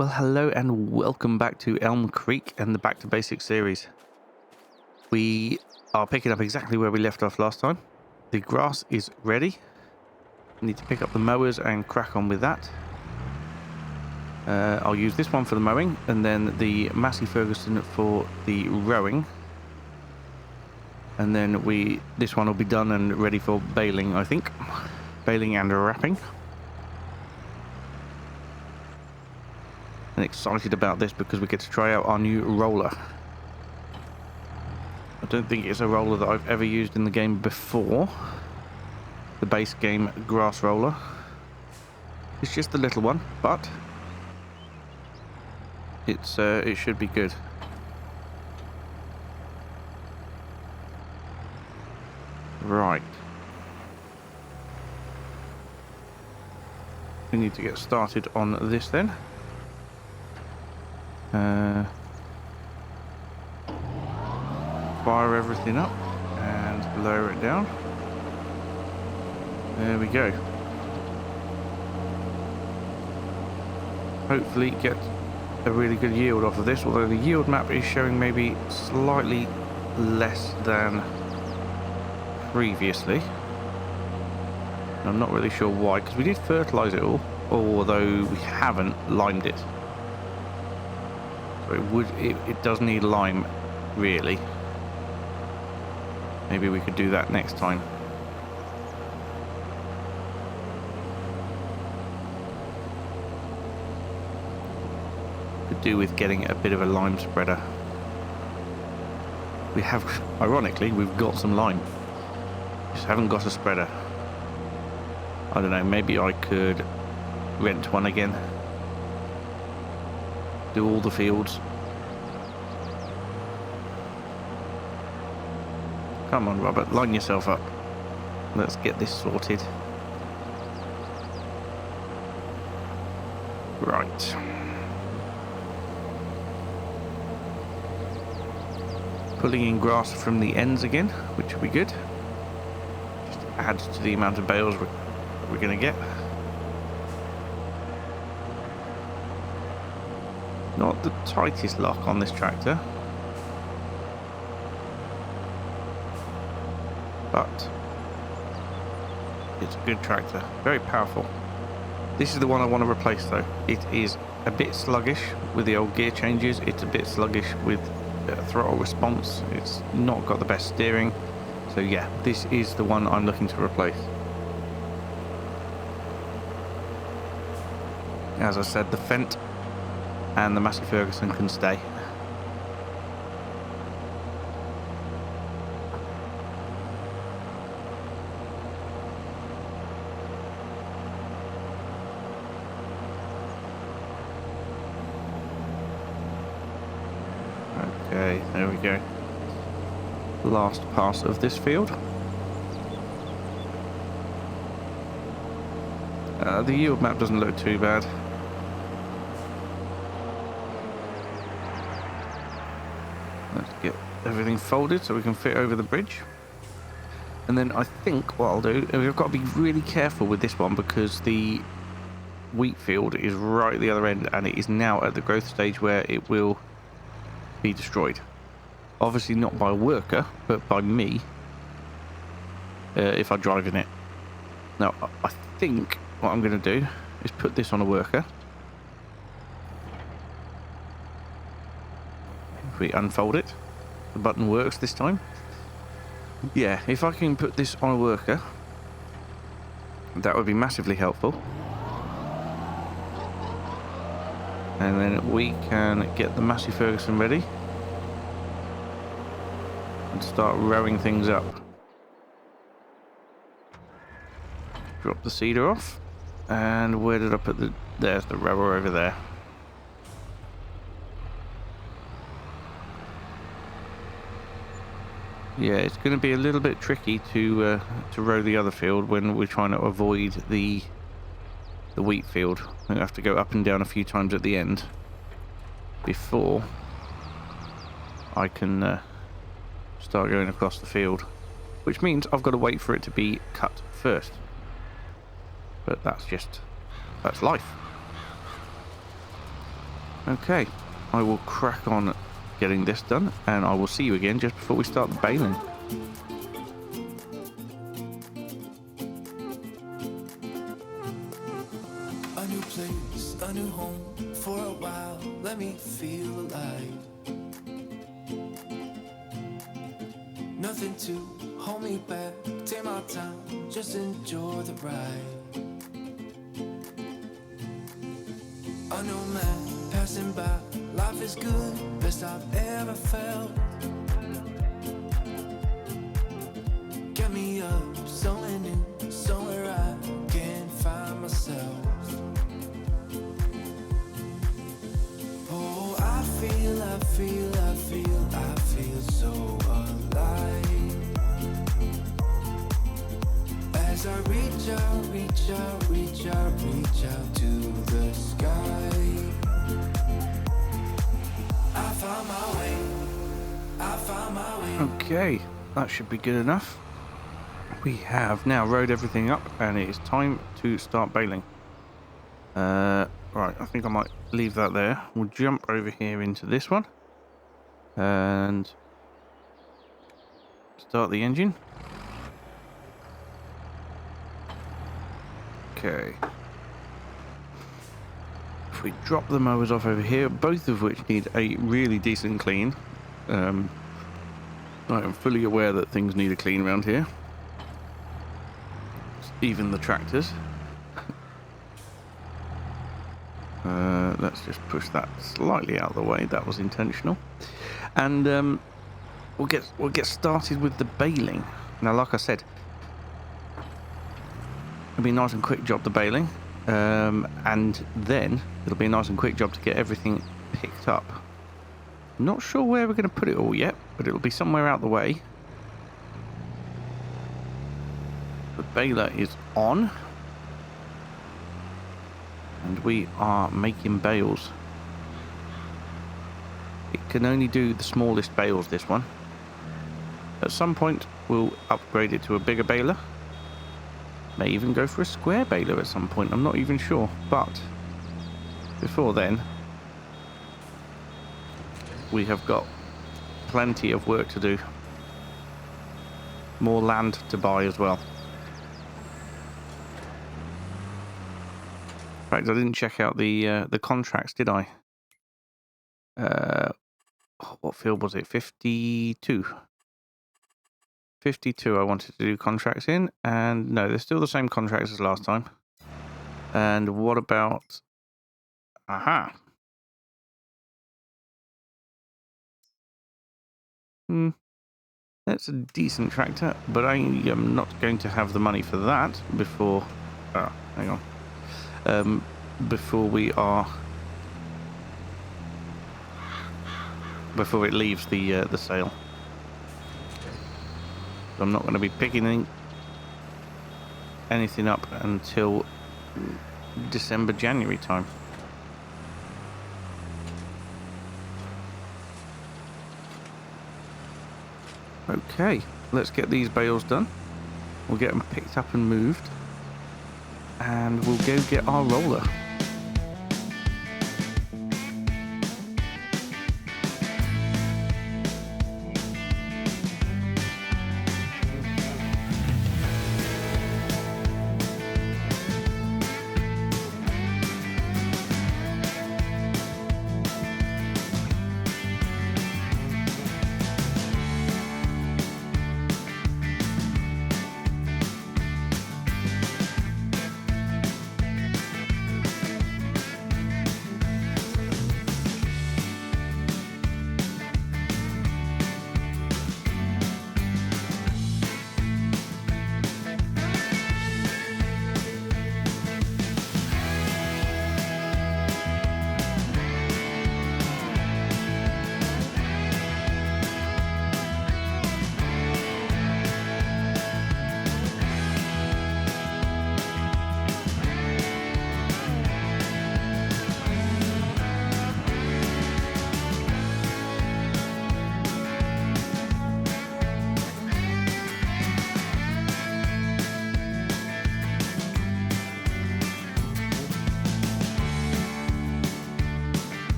Well, hello and welcome back to Elm Creek and the Back to Basics series. We are picking up exactly where we left off last time. The grass is ready. Need to pick up the mowers and crack on with that. I'll use this one for the mowing and then the Massey Ferguson for the rowing. And then this one will be done and ready for baling, I think. Baling and wrapping. And excited about this because we get to try out our new roller. I don't think it's a roller that I've ever used in the game before. The base game grass roller. It's just a little one, but it should be good. Right. We need to get started on this then. Fire everything up and lower it down. There we go. Hopefully get a really good yield off of this, although the yield map is showing maybe slightly less than previously. I'm not really sure why, because we did fertilise it all, although we haven't limed it. So it does need lime, really. Maybe we could do that next time. Could do with getting a bit of a lime spreader. We have, ironically, we've got some lime. Just haven't got a spreader. I don't know, maybe I could rent one again. Do all the fields. Come on, Robert, line yourself up. Let's get this sorted. Right. Pulling in grass from the ends again, which will be good. Just adds to the amount of bales we're going to get. Not the tightest lock on this tractor, but it's a good tractor, very powerful. This is the one I want to replace though. It is a bit sluggish with the old gear changes, it's a bit sluggish with throttle response, it's not got the best steering, so yeah, this is the one I'm looking to replace. As I said, the Fendt and the Massey Ferguson can stay. Okay, there we go. Last pass of this field. The yield map doesn't look too bad. Let's get everything folded so we can fit over the bridge. And then I think what I'll do, we've got to be really careful with this one because the wheat field is right at the other end and it is now at the growth stage where it will be destroyed. Obviously not by a worker, but by me if I drive in it. Now I think what I'm going to do is put this on a worker. If we unfold it, the button works this time. Yeah, if I can put this on a worker, that would be massively helpful. And then we can get the Massey Ferguson ready and start rowing things up. Drop the seeder off. And where did I put the... There's the rower over there. Yeah, it's going to be a little bit tricky to row the other field when we're trying to avoid the wheat field. I have to go up and down a few times at the end before I can start going across the field, which means I've got to wait for it to be cut first. But that's life. Okay, I will crack on getting this done, and I will see you again just before we start the baling. A new place, a new home, for a while, let me feel alive. Nothing to hold me back, take my time, just enjoy the ride. A new man passing by, life is good, best I've ever felt. Get me up, somewhere new, somewhere I can find myself. Oh, I feel so alive. As I reach out to the sky. I found my way. Okay, that should be good enough. We have now rode everything up, and it is time to start baling. Right, I think I might leave that there. We'll jump over here into this one and start the engine. Okay. If we drop the mowers off over here, both of which need a really decent clean. I am fully aware that things need a clean around here. Even the tractors. Let's just push that slightly out of the way. That was intentional. And we'll get started with the baling. Now, like I said, it'll be a nice and quick job, the baling, and then it'll be a nice and quick job to get everything picked up. I'm not sure where we're going to put it all yet, but it'll be somewhere out the way. The baler is on. And we are making bales. It can only do the smallest bales, this one. At some point, we'll upgrade it to a bigger baler. May even go for a square baler at some point, I'm not even sure. But before then, we have got plenty of work to do. More land to buy as well. In fact, I didn't check out the contracts, did I? What field was it? 52. 52 I wanted to do contracts in, and no, they're still the same contracts as last time. And what about... Aha! That's a decent tractor, but I am not going to have the money for that before... Oh, hang on. Before it leaves the sale. So I'm not going to be picking anything up until December, January time. Okay, let's get these bales done. We'll get them picked up and moved, and we'll go get our roller.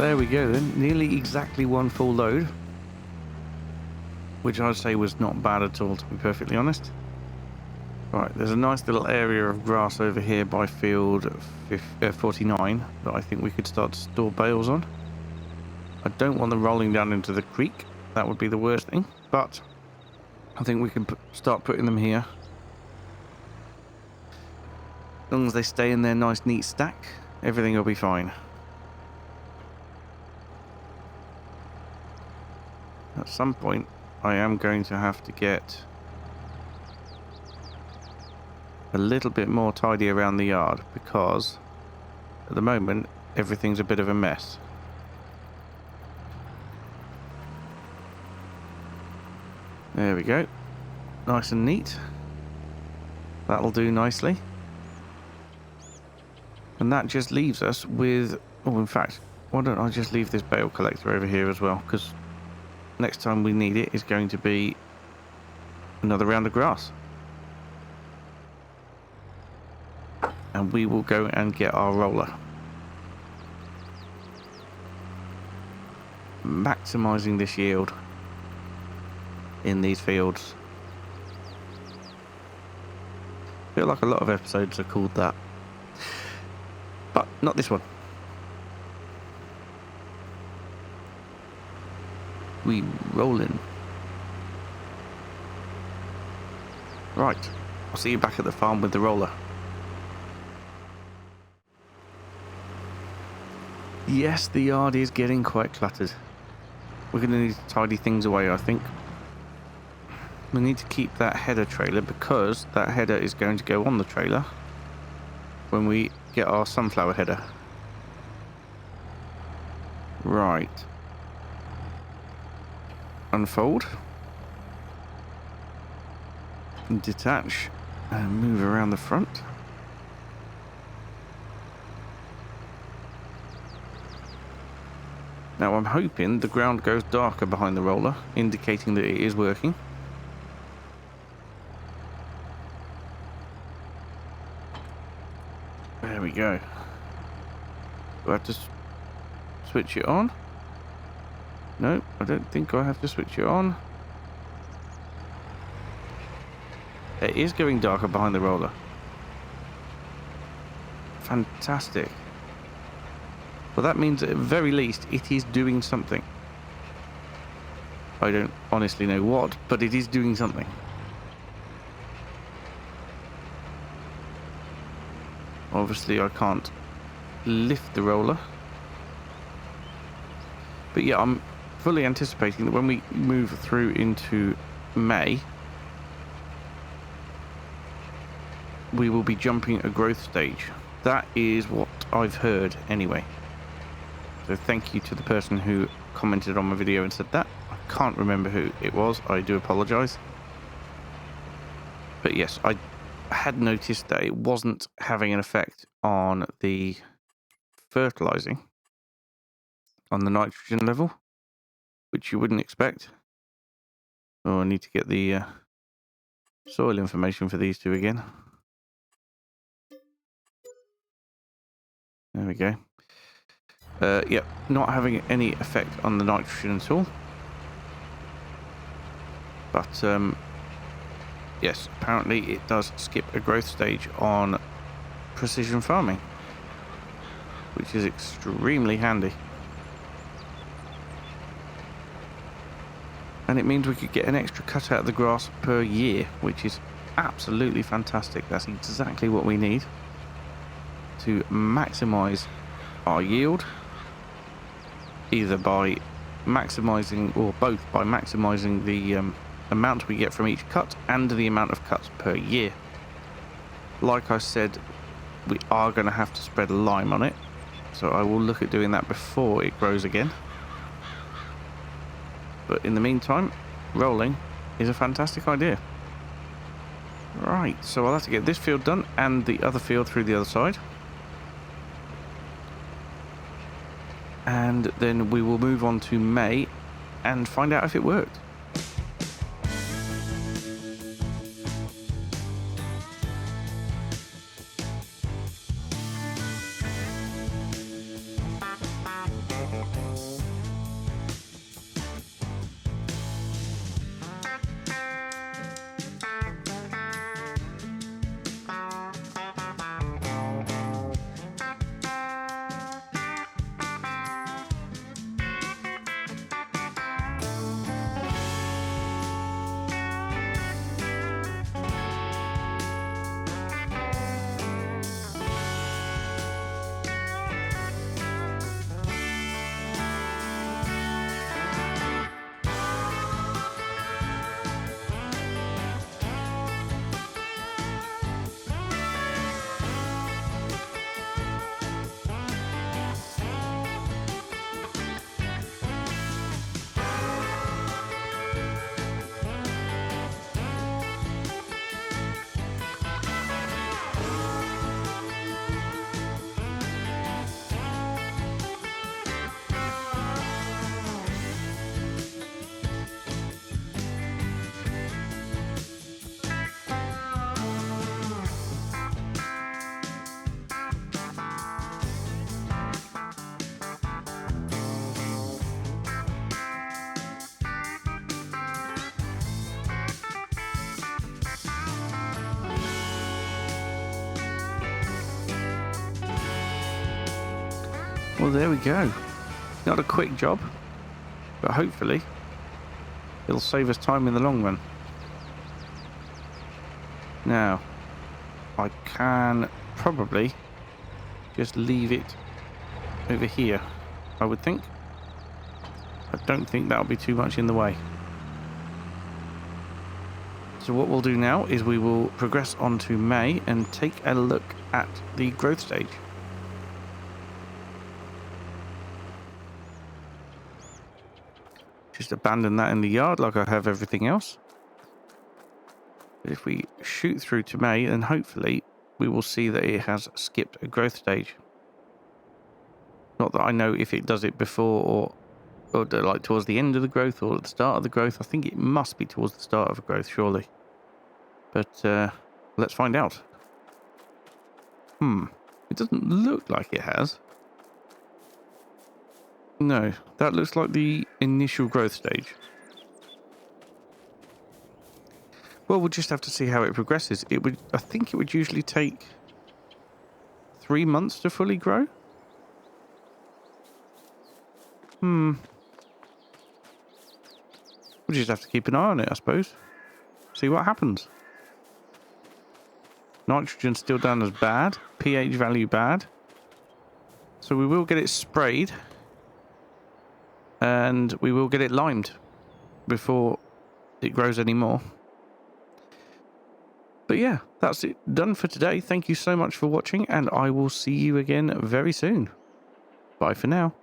There we go then. Nearly exactly one full load. Which I'd say was not bad at all, to be perfectly honest. Right, there's a nice little area of grass over here by field 49 that I think we could start to store bales on. I don't want them rolling down into the creek. That would be the worst thing. But I think we can start putting them here. As long as they stay in their nice neat stack, everything will be fine. At some point, I am going to have to get a little bit more tidy around the yard because at the moment everything's a bit of a mess. There we go. Nice and neat. That'll do nicely. And that just leaves us with... Oh, in fact, why don't I just leave this bale collector over here as well? Because next time we need it is going to be another round of grass. And we will go and get our roller. Maximising this yield in these fields. I feel like a lot of episodes are called that. But not this one. We rollin'. Right. I'll see you back at the farm with the roller. Yes, the yard is getting quite cluttered. We're going to need to tidy things away, I think. We need to keep that header trailer because that header is going to go on the trailer when we get our sunflower header. Right. Unfold. Detach and move around the front. Now I'm hoping the ground goes darker behind the roller, indicating that it is working. There we go. Do I have to switch it on? No, I don't think I have to switch it on. It is going darker behind the roller. Fantastic. Well, that means at the very least it is doing something. I don't honestly know what, but it is doing something. Obviously I can't lift the roller. But yeah, I'm fully anticipating that when we move through into May, we will be jumping a growth stage. That is what I've heard anyway. So thank you to the person who commented on my video and said that. I can't remember who it was. I do apologise. But yes, I had noticed that it wasn't having an effect on the fertilising, on the nitrogen level, which you wouldn't expect. Oh, I need to get the soil information for these two again. There we go. Yep, not having any effect on the nitrogen at all. But, yes, apparently it does skip a growth stage on precision farming, which is extremely handy. And it means we could get an extra cut out of the grass per year, which is absolutely fantastic. That's exactly what we need to maximise our yield, either by maximising, or both by maximising the amount we get from each cut and the amount of cuts per year. Like I said, we are going to have to spread a lime on it, so I will look at doing that before it grows again. But in the meantime, rolling is a fantastic idea. Right, so I'll have to get this field done and the other field through the other side. And then we will move on to May and find out if it worked. Well, there we go. Not a quick job, but hopefully it'll save us time in the long run. Now, I can probably just leave it over here, I would think. I don't think that'll be too much in the way. So what we'll do now is we will progress on to May and take a look at the growth stage. Just abandon that in the yard like I have everything else. But if we shoot through to May, then hopefully we will see that it has skipped a growth stage. Not that I know if it does it before or like towards the end of the growth or at the start of the growth. I think it must be towards the start of a growth, surely. But let's find out. It doesn't look like it has. No, that looks like the initial growth stage. Well, we'll just have to see how it progresses. I think it would usually take 3 months to fully grow. We'll just have to keep an eye on it, I suppose. See what happens. Nitrogen still down as bad. pH value bad. So we will get it sprayed. And we will get it limed before it grows any more. But yeah, that's it done for today. Thank you so much for watching, and I will see you again very soon. Bye for now.